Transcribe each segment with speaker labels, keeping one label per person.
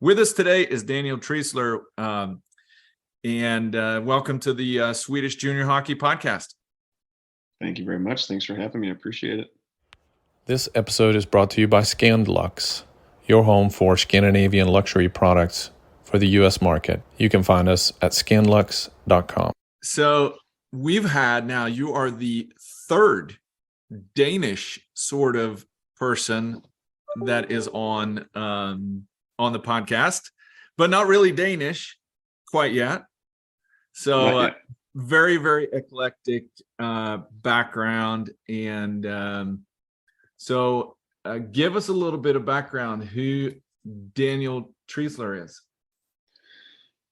Speaker 1: With us today is Daniel Triesler, and welcome to the Swedish Junior Hockey Podcast.
Speaker 2: Thank you very much. Thanks for having me. I appreciate it.
Speaker 3: This episode is brought to you by Scandlux, your home for Scandinavian luxury products for the U.S. market. You can find us at scandlux.com.
Speaker 1: So we've had, now you are the third Danish sort of person that is on the podcast, but not really Danish quite yet. So very, very eclectic background. And so give us a little bit of background who Daniel Triesler is.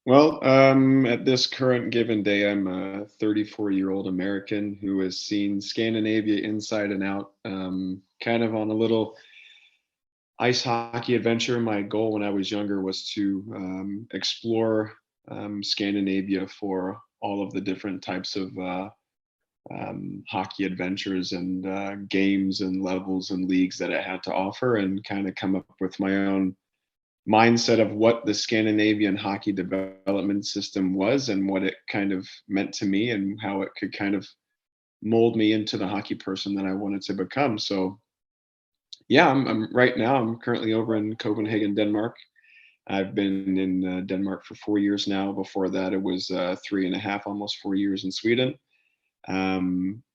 Speaker 2: Well, at this current given day, I'm a 34-year-old American who has seen Scandinavia inside and out, kind of on a little ice hockey adventure. My goal when I was younger was to explore Scandinavia for all of the different types of hockey adventures and games and levels and leagues that it had to offer, and kind of come up with my own mindset of what the Scandinavian hockey development system was and what it kind of meant to me and how it could kind of mold me into the hockey person that I wanted to become. So yeah, I'm currently over in Copenhagen, Denmark. I've been in Denmark for 4 years now. Before that, it was 3.5, almost 4 years in Sweden.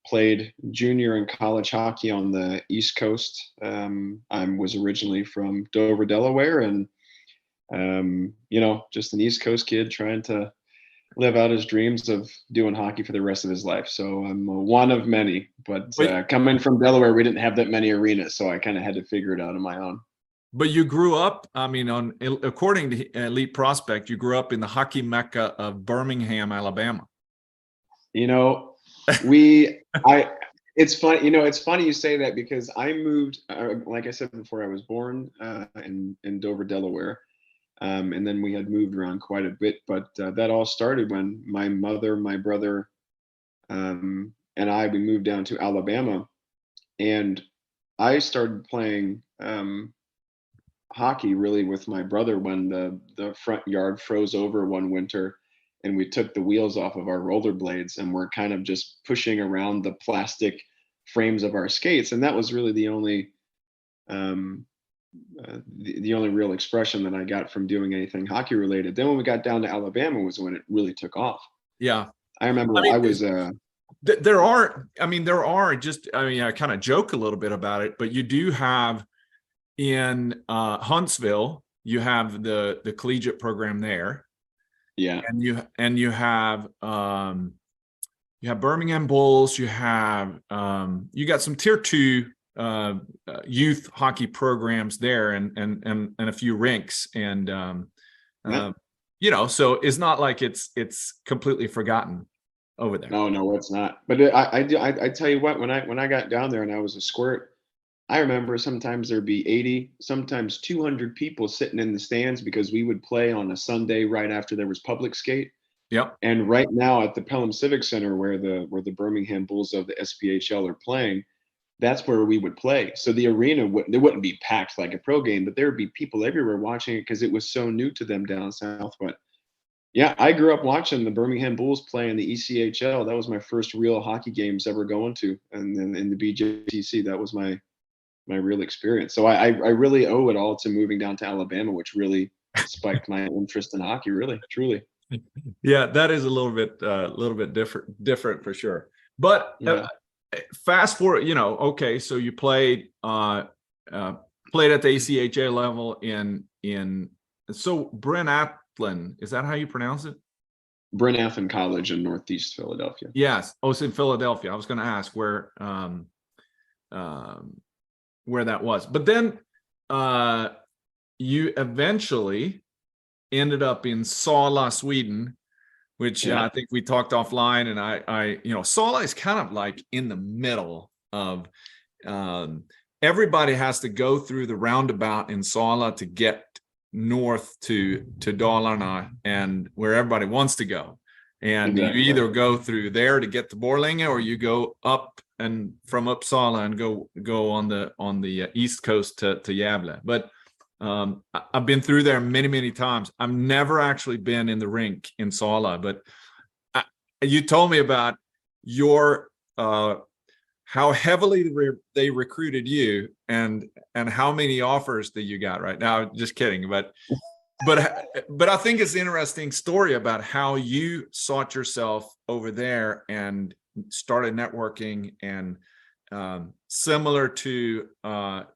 Speaker 2: Played junior and college hockey on the East Coast. I was originally from Dover, Delaware, and just an East Coast kid trying to live out his dreams of doing hockey for the rest of his life. So I'm one of many, but coming from Delaware, we didn't have that many arenas, so I kind of had to figure it out on my own.
Speaker 1: But you grew up, according to Elite Prospect, you grew up in the hockey mecca of Birmingham, Alabama.
Speaker 2: It's funny, it's funny you say that, because I moved, like I said before, I was born in Dover, Delaware. And then we had moved around quite a bit, but that all started when my mother, my brother, and we moved down to Alabama, and I started playing hockey really with my brother when the front yard froze over one winter, and we took the wheels off of our rollerblades and we're kind of just pushing around the plastic frames of our skates, and that was really the only real expression that I got from doing anything hockey related. Then when we got down to Alabama was when it really took off.
Speaker 1: Yeah.
Speaker 2: I remember I
Speaker 1: kind of joke a little bit about it, but you do have in Huntsville, you have the collegiate program there.
Speaker 2: Yeah.
Speaker 1: And you have Birmingham Bulls, you have you got some tier 2 youth hockey programs there, and a few rinks, and so it's not like it's completely forgotten over there.
Speaker 2: No, it's not. But I tell you what, when I got down there and I was a squirt, I remember sometimes there'd be 80, sometimes 200 people sitting in the stands, because we would play on a Sunday right after there was public skate.
Speaker 1: Yep.
Speaker 2: And right now at the Pelham Civic Center, where the Birmingham Bulls of the SPHL are playing, that's where we would play. So the arena wouldn't be packed like a pro game, but there would be people everywhere watching it because it was so new to them down south. But yeah, I grew up watching the Birmingham Bulls play in the ECHL. That was my first real hockey games ever going to. And then in the BJCC, that was my real experience. So I really owe it all to moving down to Alabama, which really spiked my interest in hockey, really, truly.
Speaker 1: Yeah, that is a little bit different for sure. But fast forward, okay, so you played at the ACHA level in Bryn Athyn, is that how you pronounce it?
Speaker 2: Bryn Athyn College in Northeast Philadelphia.
Speaker 1: Yes. Oh, it's in Philadelphia. I was going to ask where that was. But then you eventually ended up in Sala, Sweden, which I think we talked offline, and I Sala is kind of like in the middle of everybody has to go through the roundabout in Sala to get north to Dalarna and where everybody wants to go. And you either go through there to get to Borlänge, or you go up and from Uppsala and go on the east coast to Gävle. But I've been through there many times. I've never actually been in the rink in Sala, but you told me about your how heavily they recruited you, and how many offers that you got. Right now, just kidding, but I think it's an interesting story about how you sought yourself over there and started networking, and similar to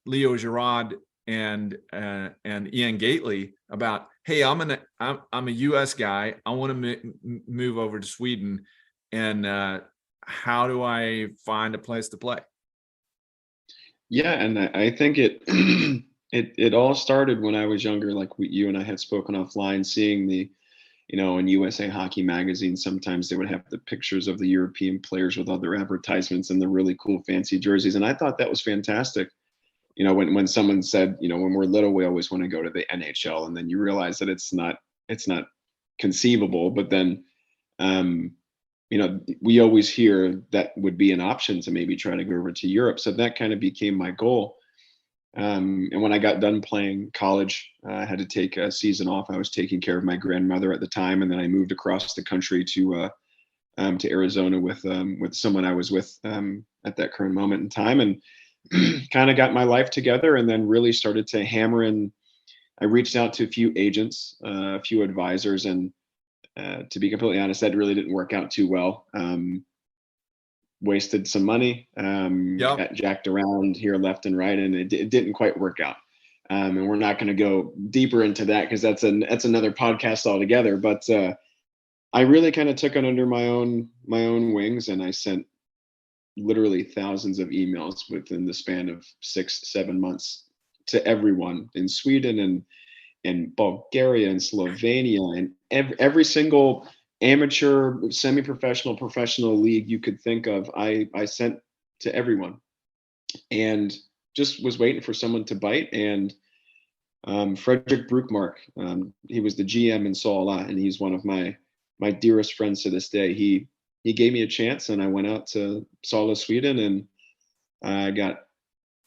Speaker 1: Leo Girard and Ian Gately, about, hey, I'm a US guy, I want to move over to Sweden, and how do I find a place to play?
Speaker 2: Yeah, and I think it it all started when I was younger. Like you and I had spoken offline, seeing the, in USA Hockey Magazine, sometimes they would have the pictures of the European players with other advertisements and the really cool fancy jerseys, and I thought that was fantastic. When someone said, when we're little, we always want to go to the NHL, and then you realize that it's not conceivable. But then, we always hear that would be an option to maybe try to go over to Europe. So that kind of became my goal. And when I got done playing college, I had to take a season off. I was taking care of my grandmother at the time, and then I moved across the country to Arizona with someone I was with at that current moment in time, and kind of got my life together, and then really started to hammer in. I reached out to a few agents, a few advisors, and to be completely honest, that really didn't work out too well. Wasted some money, got jacked around here left and right, and it didn't quite work out. And we're not going to go deeper into that because that's another podcast altogether. But I really kind of took it under my own wings, and I sent literally thousands of emails within the span of 6-7 months to everyone in Sweden and Bulgaria and Slovenia and every single amateur, semi-professional, professional league you could think of. I sent to everyone, and just was waiting for someone to bite. And Frederick Bruckmark, he was the GM in Sala, and he's one of my dearest friends to this day. He gave me a chance, and I went out to Sala, Sweden, and I got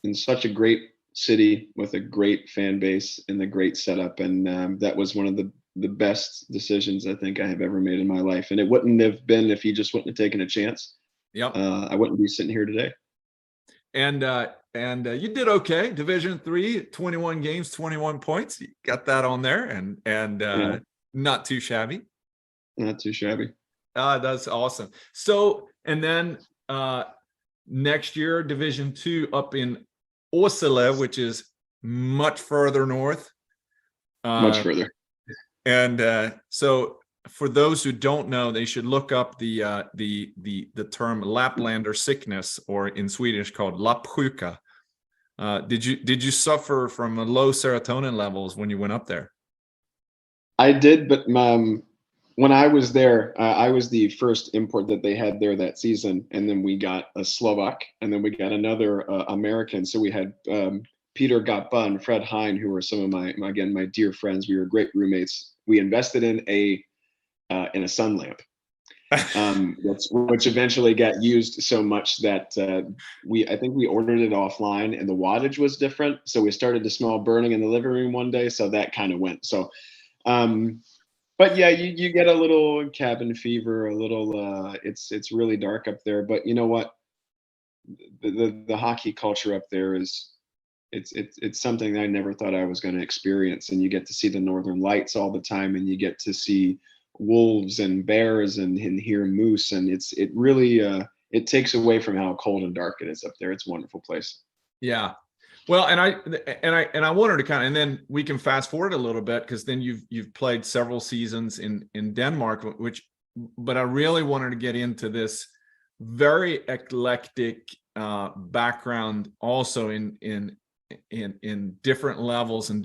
Speaker 2: in such a great city with a great fan base and a great setup. And that was one of the best decisions I think I have ever made in my life. And it wouldn't have been if he just wouldn't have taken a chance.
Speaker 1: Yep.
Speaker 2: I wouldn't be sitting here today.
Speaker 1: And you did okay. Division III, 21 games, 21 points. You got that on there, and
Speaker 2: Yeah.
Speaker 1: Not too shabby.
Speaker 2: Not too shabby.
Speaker 1: That's awesome. So, and then next year, Division II up in Åsele, which is much further north.
Speaker 2: Much further.
Speaker 1: And so, for those who don't know, they should look up the term Laplander sickness, or in Swedish called lappsjuka. Did you suffer from low serotonin levels when you went up there?
Speaker 2: I did, but when I was there, I was the first import that they had there that season, and then we got a Slovak, and then we got another American. So we had Peter Gappa and Fred Hine, who were some of my dear friends. We were great roommates. We invested in a sun lamp, which eventually got used so much that I think we ordered it offline, and the wattage was different. So we started to smell burning in the living room one day. So that kind of went. So, but yeah, you get a little cabin fever, a little. It's really dark up there. But you know what? The hockey culture up there is. It's something that I never thought I was going to experience. And you get to see the northern lights all the time, and you get to see wolves and bears and hear moose, and it really it takes away from how cold and dark it is up there. It's a wonderful place.
Speaker 1: Yeah. Well, and I wanted to kind of, and then we can fast forward a little bit, because then you've played several seasons in Denmark, but I really wanted to get into this very eclectic background, also in different levels and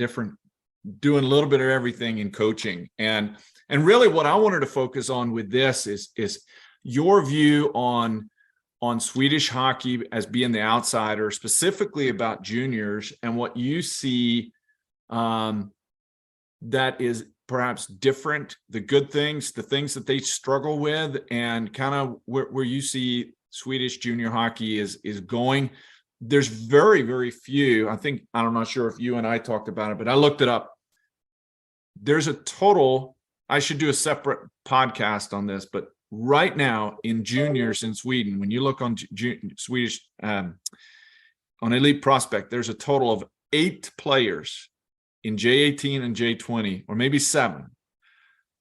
Speaker 1: doing a little bit of everything in coaching. And really what I wanted to focus on with this is your view on Swedish hockey as being the outsider, specifically about juniors, and what you see that is perhaps different, the good things, the things that they struggle with, and kind of where you see Swedish junior hockey is going. there's very, very few. I'm not sure if you and I talked about it, but I looked it up. There's a total, I should do a separate podcast on this, but right now in juniors in Sweden, when you look on Swedish, on Elite Prospect, there's a total of 8 players in J18 and J20, or maybe 7,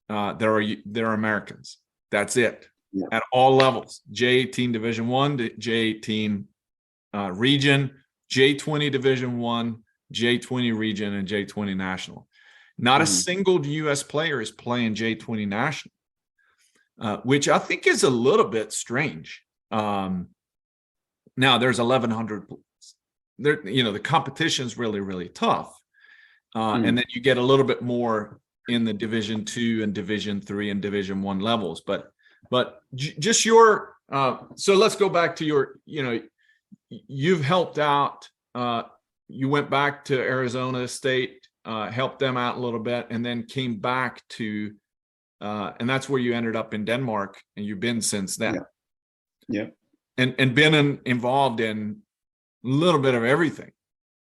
Speaker 1: they're Americans. That's it.
Speaker 2: Yeah.
Speaker 1: At all levels, J18 Division 1 to J18 region, J20 Division 1, J20 region, and J20 national. Not a single U.S. player is playing J20 national, which I think is a little bit strange. Now there's 1,100. There, the competition is really, really tough, and then you get a little bit more in the Division 2 and Division 3 and Division 1 levels. But just your so let's go back to your. You've helped out. You went back to Arizona State, helped them out a little bit, and then came back to, and that's where you ended up in Denmark, and you've been since then.
Speaker 2: Yeah.
Speaker 1: And been involved in a little bit of everything.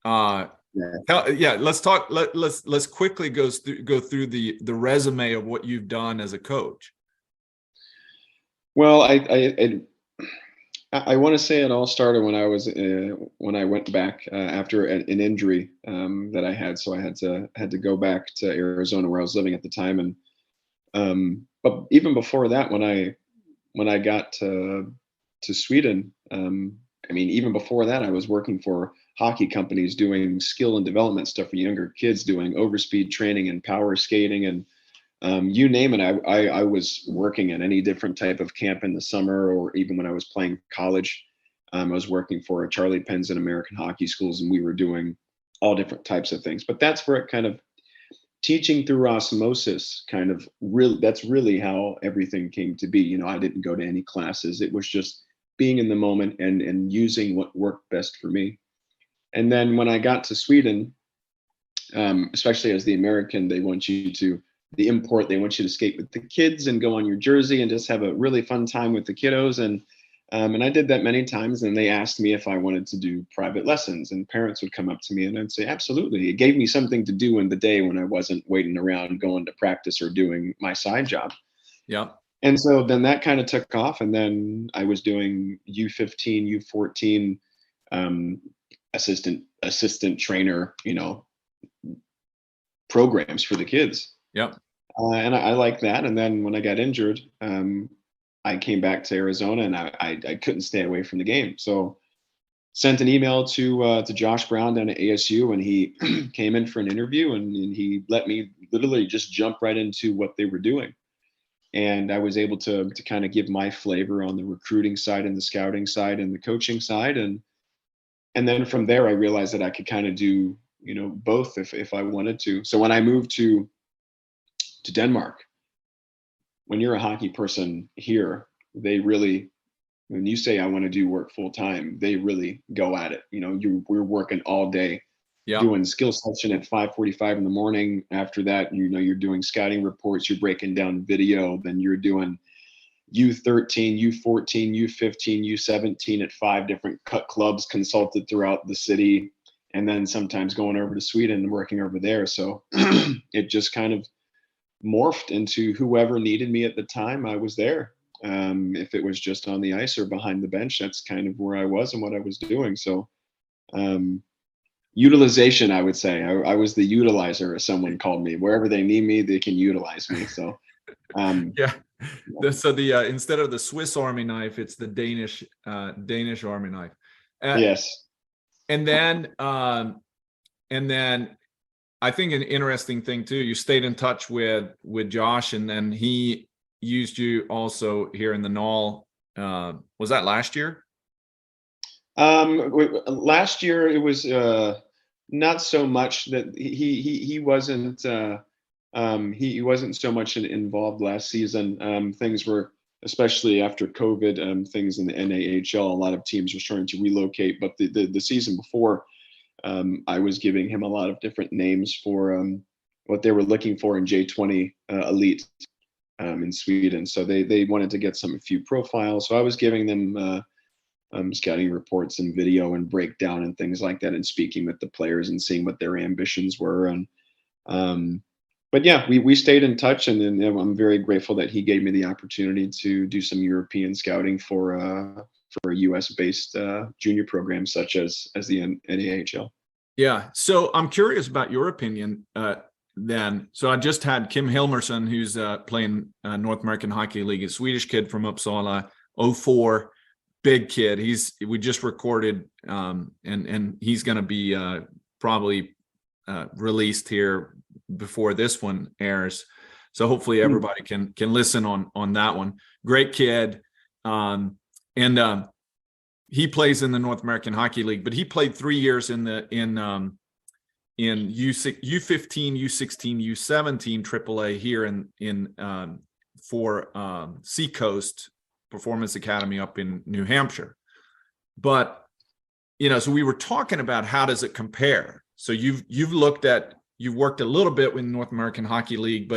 Speaker 1: Let's talk. Let's quickly go through the resume of what you've done as a coach.
Speaker 2: Well, I want to say it all started when I went back after an injury that I had, so I had to go back to Arizona where I was living at the time, and but even before that, when I got to Sweden, even before that, I was working for hockey companies doing skill and development stuff for younger kids, doing overspeed training and power skating and you name it. I was working at any different type of camp in the summer, or even when I was playing college. I was working for Charlie Penn's and American hockey schools, and we were doing all different types of things. But that's where it kind of teaching through osmosis kind of that's really how everything came to be. I didn't go to any classes. It was just being in the moment and using what worked best for me. And then when I got to Sweden, especially as the American, they want you to skate with the kids and go on your jersey and just have a really fun time with the kiddos. And I did that many times. And they asked me if I wanted to do private lessons, and parents would come up to me and I'd say, absolutely. It gave me something to do in the day when I wasn't waiting around going to practice or doing my side job.
Speaker 1: Yeah.
Speaker 2: And so then that kind of took off. And then I was doing U15, U14, assistant trainer, programs for the kids.
Speaker 1: Yep.
Speaker 2: And I like that. And then when I got injured, I came back to Arizona, and I couldn't stay away from the game. So sent an email to Josh Brown down at ASU, and he came in for an interview, and he let me literally just jump right into what they were doing. And I was able to kind of give my flavor on the recruiting side and the scouting side and the coaching side. And then from there, I realized that I could kind of do, both if I wanted to. So when I moved to Denmark, when you're a hockey person here, they really, when you say I want to do work full time, they really go at it. We're working all day, doing skill session at 5:45 in the morning. After that, you're doing scouting reports, you're breaking down video, then you're doing U13, U14, U15, U17 at 5 different cut clubs consulted throughout the city, and then sometimes going over to Sweden and working over there. So it just kind of morphed into whoever needed me at the time. I was there. If it was just on the ice or behind the bench, that's kind of where I was and what I was doing. So utilization, I would say. I was the utilizer, as someone called me. Wherever they need me, they can utilize me. So
Speaker 1: So instead of the Swiss Army knife, it's the Danish Army knife.
Speaker 2: Yes.
Speaker 1: And then I think an interesting thing too, you stayed in touch with Josh, and then he used you also here in the Null. Was that last year?
Speaker 2: Last year it was not so much that he wasn't he wasn't so much involved last season. Things were, especially after COVID, things in the NAHL, a lot of teams were starting to relocate. But the season before, I was giving him a lot of different names for what they were looking for in J20 Elite in Sweden. So they wanted to get a few profiles. So I was giving them scouting reports and video and breakdown and things like that, and speaking with the players and seeing what their ambitions were. And but yeah, we stayed in touch, and then I'm very grateful that he gave me the opportunity to do some European scouting for a U.S. based junior program such as the NAHL.
Speaker 1: Yeah. So I'm curious about your opinion then. So I just had Kim Hilmerson, who's playing North American Hockey League, a Swedish kid from Uppsala, 04, big kid. We just recorded and he's going to be probably released here before this one airs. So hopefully everybody can listen on that one. Great kid. And he plays in the North American Hockey League, but he played 3 years in U15, U16, U17 AAA here for Seacoast Performance Academy up in New Hampshire. But so we were talking about how does it compare. So you've worked a little bit with North American Hockey League,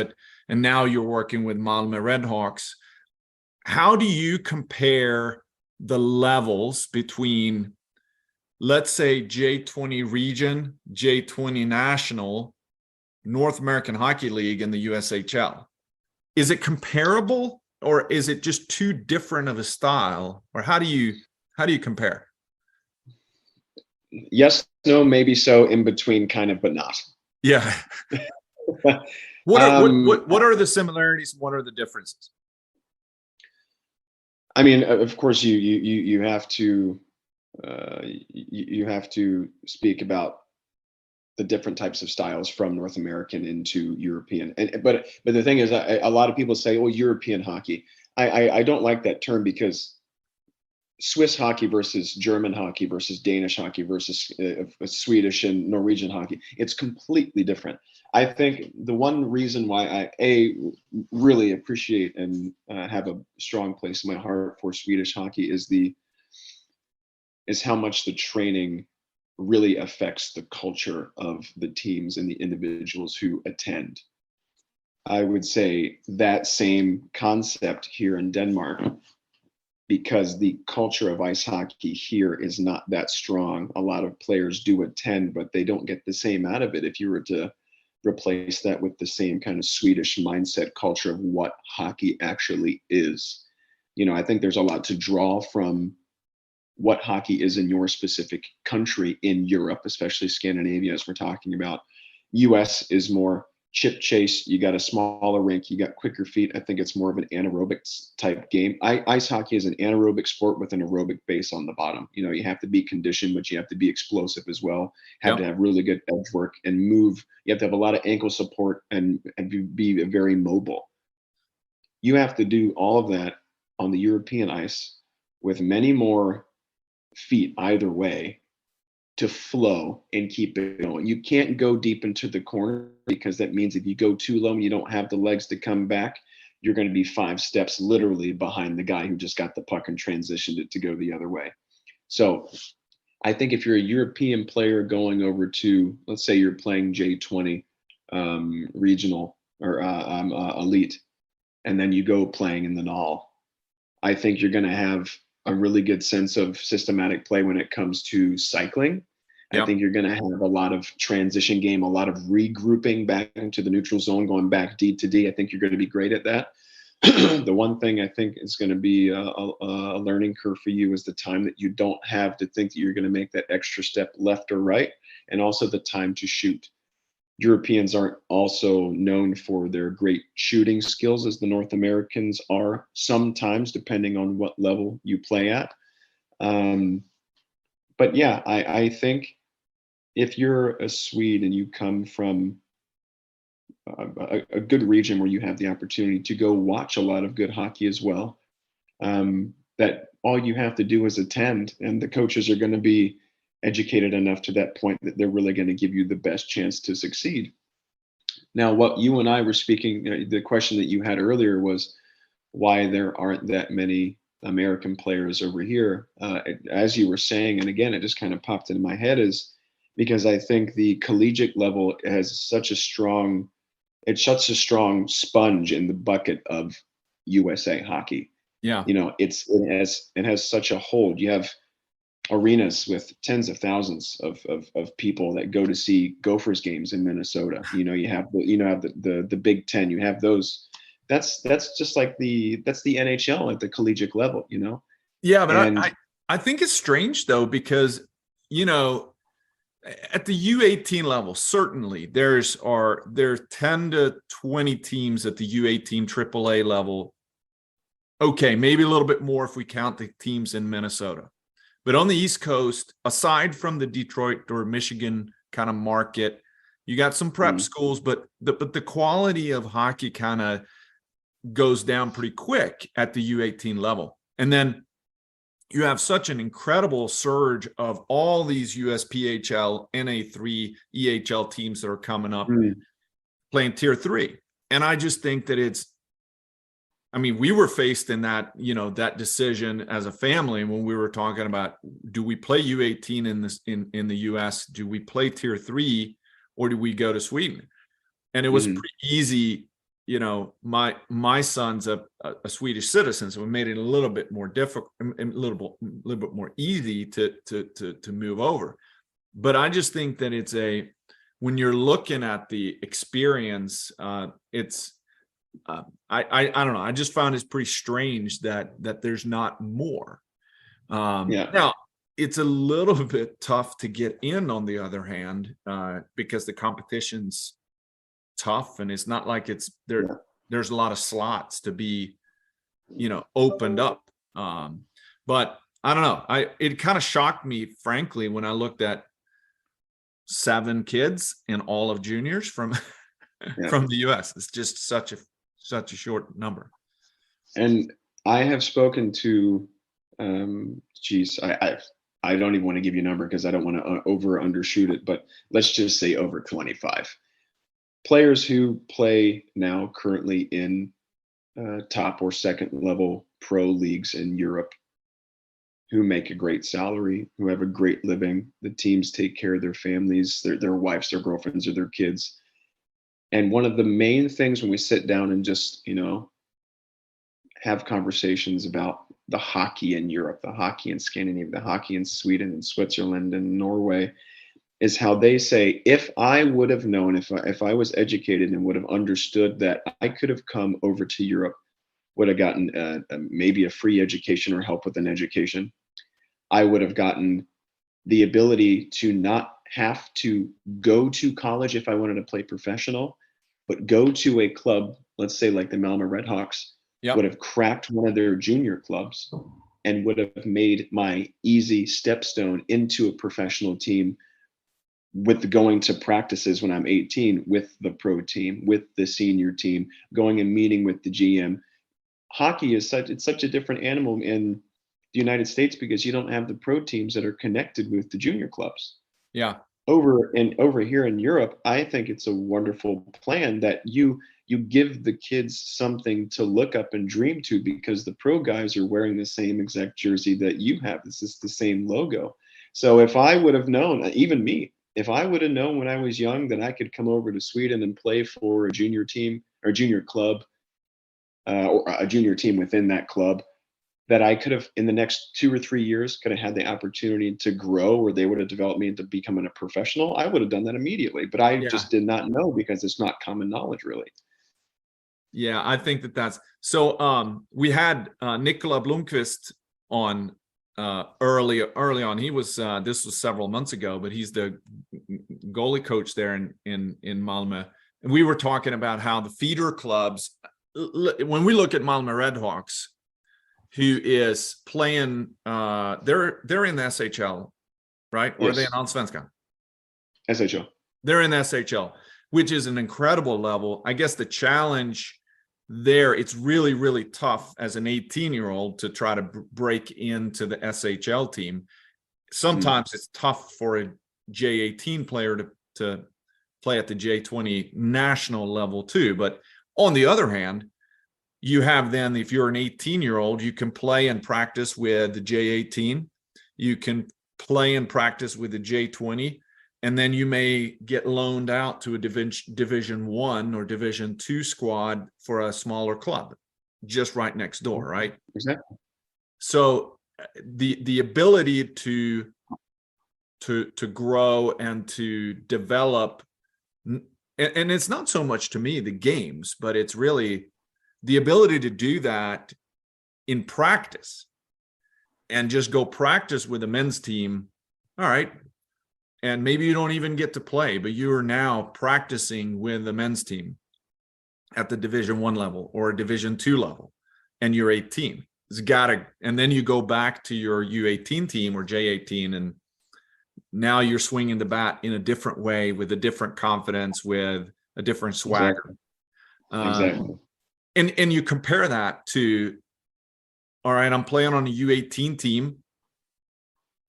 Speaker 1: and now you're working with Malmo Redhawks. How do you compare the levels between, let's say, J20 region, J20 national, North American Hockey League, and the USHL? Is it comparable, or is it just too different of a style, or how do you compare?
Speaker 2: Yes, no, maybe so, in between, kind of, but not.
Speaker 1: Yeah. What are the similarities? What are the differences?
Speaker 2: I mean, of course, you have to speak about the different types of styles from North American into European. But the thing is, a lot of people say, "Oh, European hockey." I don't like that term, because Swiss hockey versus German hockey versus Danish hockey versus Swedish and Norwegian hockey, it's completely different. I think the one reason why I really appreciate and have a strong place in my heart for Swedish hockey is how much the training really affects the culture of the teams and the individuals who attend. I would say that same concept here in Denmark, because the culture of ice hockey here is not that strong. A lot of players do attend, but they don't get the same out of it. If you were to replace that with the same kind of Swedish mindset culture of what hockey actually is, I think there's a lot to draw from what hockey is in your specific country in Europe, especially Scandinavia, as we're talking about. US is more chip chase. You got a smaller rink, you got quicker feet. I think it's more of an anaerobic type game. Ice hockey is an anaerobic sport with an aerobic base on the bottom. You have to be conditioned, but you have to be explosive as well. Have to have really good edge work and move. You have to have a lot of ankle support and be very mobile. You have to do all of that on the European ice with many more feet either way to flow and keep it going. You can't go deep into the corner, because that means if you go too low and you don't have the legs to come back, you're going to be 5 steps literally behind the guy who just got the puck and transitioned it to go the other way. So I think if you're a European player going over to, let's say you're playing J20 regional or elite, and then you go playing in the NAL, I think you're going to have a really good sense of systematic play when it comes to cycling. I think you're going to have a lot of transition game, a lot of regrouping back into the neutral zone, going back D to D. I think you're going to be great at that. The one thing I think is going to be a learning curve for you is the time that you don't have to think that you're going to make that extra step left or right, and also the time to shoot. Europeans aren't also known for their great shooting skills as the North Americans are sometimes, depending on what level you play at. But yeah, I think if you're a Swede and you come from a good region where you have the opportunity to go watch a lot of good hockey as well, that all you have to do is attend, and the coaches are going to be educated enough to that point that they're really going to give you the best chance to succeed. Now, what you and I were speaking, the question that you had earlier was why there aren't that many American players over here. As you were saying, and again, it just kind of popped into my head, is because I think the collegiate level has such a strong sponge in the bucket of USA hockey.
Speaker 1: Yeah.
Speaker 2: It has such a hold. You have arenas with tens of thousands of people that go to see Gophers games in Minnesota. You have the Big Ten. You have those. That's just like that's the NHL at the collegiate level.
Speaker 1: Yeah, but
Speaker 2: And
Speaker 1: I think it's strange though, because at the U18 level, certainly there are 10 to 20 teams at the U18 AAA level. Okay, maybe a little bit more if we count the teams in Minnesota. But on the East Coast, aside from the Detroit or Michigan kind of market, you got some prep schools, but the quality of hockey kind of goes down pretty quick at the U18 level. And then you have such an incredible surge of all these USPHL, NA3, EHL teams that are coming up playing tier 3. And I just think that we were faced in that, that decision as a family when we were talking about, do we play U18 in the US? Do we play tier 3 or do we go to Sweden? And it was pretty easy. My son's a Swedish citizen, so it made it a little bit more difficult, a little bit more easy to move over. But I just think that when you're looking at the experience, it's I don't know. I just found it's pretty strange that there's not more. Now it's a little bit tough to get in, on the other hand, because the competition's tough, and it's not like there's a lot of slots to be opened up, but I don't know, it kind of shocked me, frankly, when I looked at 7 kids and all of juniors from from the US. It's just such a short number. And
Speaker 2: I have spoken to I don't even want to give you a number because I don't want to over undershoot it, but let's just say over 25 players who play now currently in top or second level pro leagues in Europe, who make a great salary, who have a great living. The teams take care of their families, their wives, their girlfriends, or their kids. And one of the main things when we sit down and just, have conversations about the hockey in Europe, the hockey in Scandinavia, the hockey in Sweden and Switzerland and Norway, is how they say, if I would have known, if I was educated and would have understood that I could have come over to Europe, would have gotten maybe a free education or help with an education, I would have gotten the ability to not have to go to college if I wanted to play professional, but go to a club, let's say like the Malmo Redhawks, would have cracked one of their junior clubs and would have made my easy stepstone into a professional team, with the going to practices when I'm 18 with the pro team, with the senior team, going and meeting with the GM. Hockey is such a different animal in the United States because you don't have the pro teams that are connected with the junior clubs.
Speaker 1: Yeah.
Speaker 2: Over here in Europe, I think it's a wonderful plan that you give the kids something to look up and dream to, because the pro guys are wearing the same exact jersey that you have. This is the same logo. So if I would have known, even me, if I would have known when I was young that I could come over to Sweden and play for a junior team or junior club, or a junior team within that club, that I could have, in the next 2 or 3 years, could have had the opportunity to grow, or they would have developed me into becoming a professional, I would have done that immediately. But I just did not know, because it's not common knowledge, really.
Speaker 1: Yeah, I think that's so. We had Nicola Blomqvist on early on. He was this was several months ago, but he's the goalie coach there in Malmö, and we were talking about how the feeder clubs, when we look at Malmo Redhawks, who is playing, they're in the SHL, right? Or are they in Allsvenskan?
Speaker 2: SHL.
Speaker 1: They're in the SHL, which is an incredible level. I guess the challenge there, it's really, really tough as an 18-year-old to try to break into the SHL team. Sometimes it's tough for a J18 player to play at the J20 national level too. But on the other hand, you have then, if you're an 18-year-old, you can play and practice with the J18. You can play and practice with the J20. And then you may get loaned out to a Division 1 or Division 2 squad for a smaller club just right next door, right?
Speaker 2: Exactly.
Speaker 1: So the ability to grow and to develop, and it's not so much to me the games, but it's really the ability to do that in practice and just go practice with a men's team. All right. And maybe you don't even get to play, but you are now practicing with the men's team at the Division I level or a Division II level, and you're 18. It's gotta, and then you go back to your U18 team or J18, and now you're swinging the bat in a different way with a different confidence, with a different swagger.
Speaker 2: Exactly.
Speaker 1: And you compare that to, all right, I'm playing on a U18 team,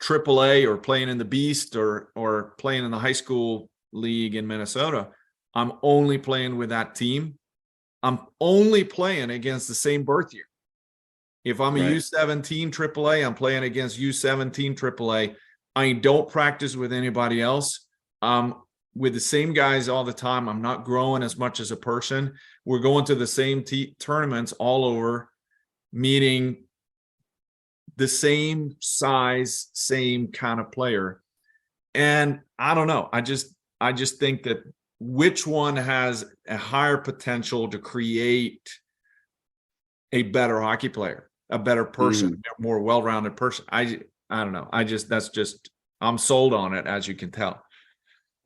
Speaker 1: AAA, or playing in the Beast, or playing in the high school league in Minnesota. I'm only playing with that team. I'm only playing against the same birth year. If I'm a U17 AAA, I'm playing against U17 AAA. I don't practice with anybody else. With the same guys all the time. I'm not growing as much as a person. We're going to the same tournaments all over, meeting the same size, same kind of player. And I don't know. I just think that which one has a higher potential to create a better hockey player, a better person, a more well-rounded person. I don't know. I'm sold on it, as you can tell.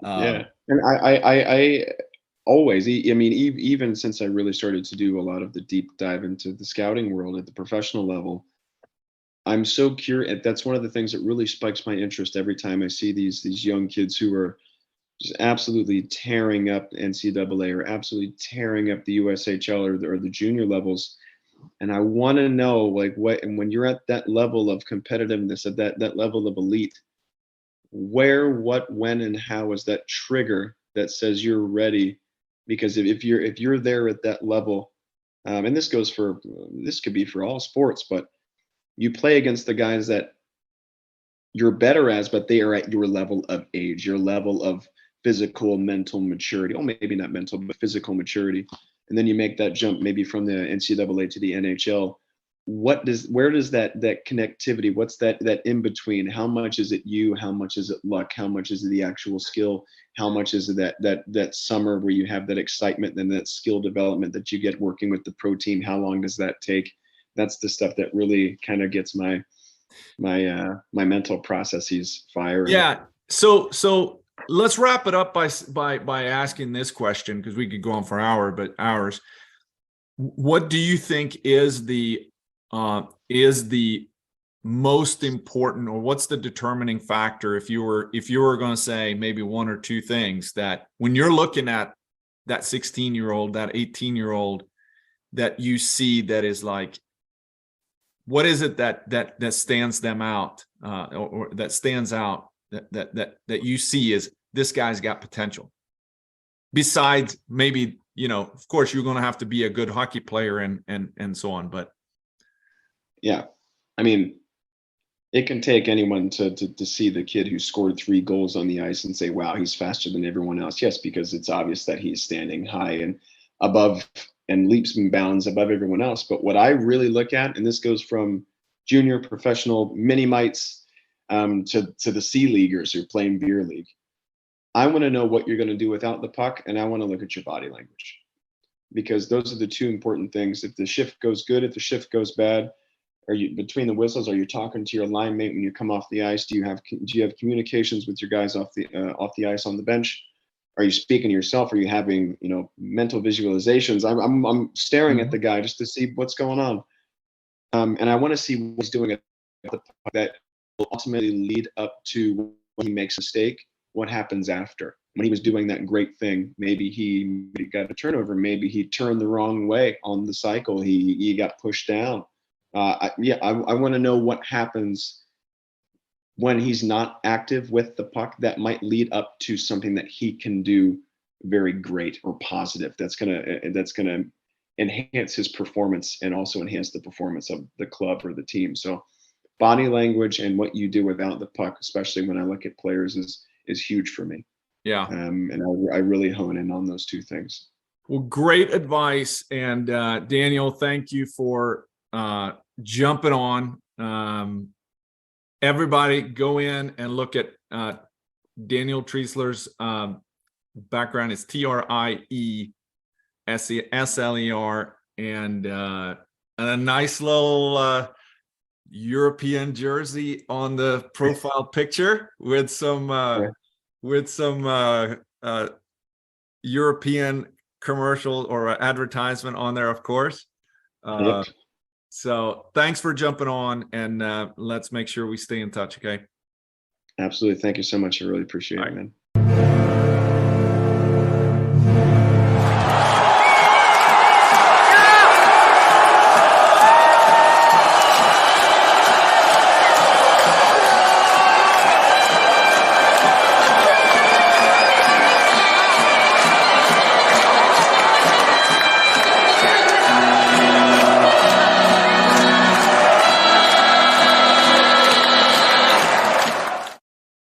Speaker 2: And I always, I mean, even since I really started to do a lot of the deep dive into the scouting world at the professional level, I'm so curious. That's one of the things that really spikes my interest every time I see these young kids who are just absolutely tearing up NCAA or absolutely tearing up the USHL or the junior levels. And I want to know, like, and when you're at that level of competitiveness, at that level of elite, where, what, when, and how is that trigger that says you're ready? Because if you're there at that level, and this could be for all sports, but you play against the guys that you're better as, but they are at your level of age, your level of physical, mental maturity. Oh, maybe not mental, but physical maturity. And then you make that jump maybe from the NCAA to the NHL. Where does that connectivity, what's that in between? How much is it you? How much is it luck? How much is it the actual skill? How much is it that summer where you have that excitement and that skill development that you get working with the pro team? How long does that take? That's the stuff that really kind of gets my mental processes firing.
Speaker 1: Yeah. So let's wrap it up by asking this question, because we could go on for hours. What do you think is the most important, or what's the determining factor, if you were going to say maybe one or two things that when you're looking at that 16-year-old, that 18-year-old, that you see that is like, what is it that stands them out, or that stands out that you see as this guy's got potential? Besides, maybe, of course, you're going to have to be a good hockey player and so on, but
Speaker 2: yeah, I mean, it can take anyone to see the kid who scored 3 goals on the ice and say, wow, he's faster than everyone else. Yes, because it's obvious that he's standing high and above and leaps and bounds above everyone else. But what I really look at, and this goes from junior, professional, mini mites to the C leaguers who are playing beer league. I want to know what you're going to do without the puck, and I want to look at your body language, because those are the two important things. If the shift goes good, if the shift goes bad, are you between the whistles? Are you talking to your line mate when you come off the ice? Do you have communications with your guys off the ice on the bench? Are you speaking to yourself? Are you having mental visualizations? I'm staring at the guy just to see what's going on, and I want to see what he's doing at the puck that will ultimately lead up to when he makes a mistake. What happens after? When he was doing that great thing, maybe he got a turnover. Maybe he turned the wrong way on the cycle. He got pushed down. I want to know what happens when he's not active with the puck that might lead up to something that he can do very great or positive. That's gonna enhance his performance and also enhance the performance of the club or the team. So body language and what you do without the puck, especially when I look at players, is huge for me.
Speaker 1: Yeah.
Speaker 2: And I really hone in on those two things.
Speaker 1: Well, great advice. And Daniel, thank you for jumping on Everybody go in and look at Daniel Triesler's background. Is Triesler, and a nice little European jersey on the profile picture with some European commercial or advertisement on there, of course.
Speaker 2: Yep.
Speaker 1: So thanks for jumping on, and let's make sure we stay in touch. Okay.
Speaker 2: Absolutely. Thank you so much. I really appreciate
Speaker 1: All
Speaker 2: it,
Speaker 1: right.
Speaker 2: man.